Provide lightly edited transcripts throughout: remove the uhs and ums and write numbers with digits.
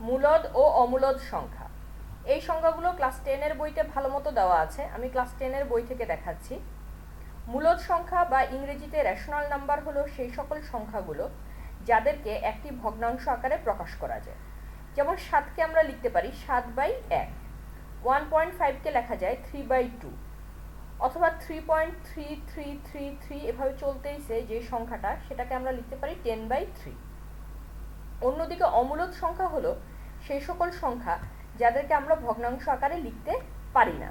মূলদ ও অমূলদ সংখ্যা। এই সংখ্যাগুলো ক্লাস 10-এর বইতে ভালো মতো দেওয়া আছে, আমি ক্লাস 10-এর বই থেকে দেখাচ্ছি। মূলদ সংখ্যা বা ইংরেজিতে রেশনাল নাম্বার হলো সেই সকল সংখ্যাগুলো যাদেরকে একটি ভগ্নাংশ আকারে প্রকাশ করা যায়। যেমন 7কে আমরা লিখতে পারি 7/1, 1.5কে লেখা যায় 3/2, অথবা 3.3333 এভাবে চলতেইছে যে সংখ্যাটা, সেটাকে আমরা লিখতে পারি 10/3। অন্যদিকে অমূলদ সংখ্যা হলো সেই সকল সংখ্যা যাদেরকে আমরা ভগ্নাংশ আকারে লিখতে পারি না।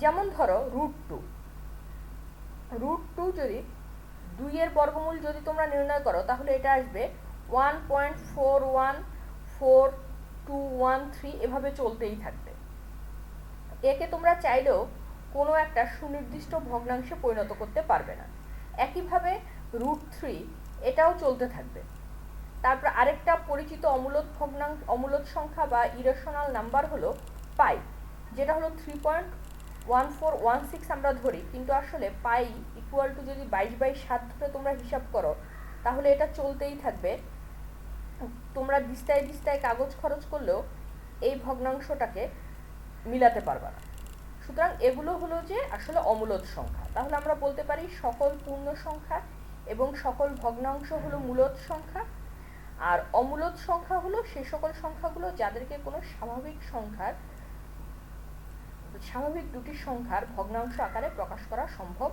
যেমন ধরো √2, যদি 2-এর বর্গমূল যদি তোমরা নির্ণয় করো তাহলে এটা আসবে 1.414213, এভাবে চলতেই থাকবে। একে তোমরা চাইলেও কোনো একটা সুনির্দিষ্ট ভগ্নাংশে পরিণত করতে পারবে না। একইভাবে √3 এটাও চলতে থাকবে। তারপর আরেকটা পরিচিত অমূলদ সংখ্যা বা ইরেশনাল নাম্বার হলো পাই, যেটা হলো 3.1416 আমরা ধরি, কিন্তু আসলে পাই ইকুয়াল টু যদি 22/7 ধরে তোমরা হিসাব করো তাহলে এটা চলতেই থাকবে। তোমরা দিস্তায় কাগজ খরচ করলেও এই ভগ্নাংশটাকে মিলাতে পারবে না। সুতরাং এগুলো হলো যে আসলে অমূলদ সংখ্যা। তাহলে আমরা বলতে পারি সকল পূর্ণ সংখ্যা এবং সকল ভগ্নাংশ হলো মূলদ সংখ্যা, আর অমূলদ সংখ্যা হলো সে সকল সংখ্যাগুলো যাদেরকে কোনো স্বাভাবিক দুটি সংখ্যার ভগ্নাংশ আকারে প্রকাশ করা সম্ভব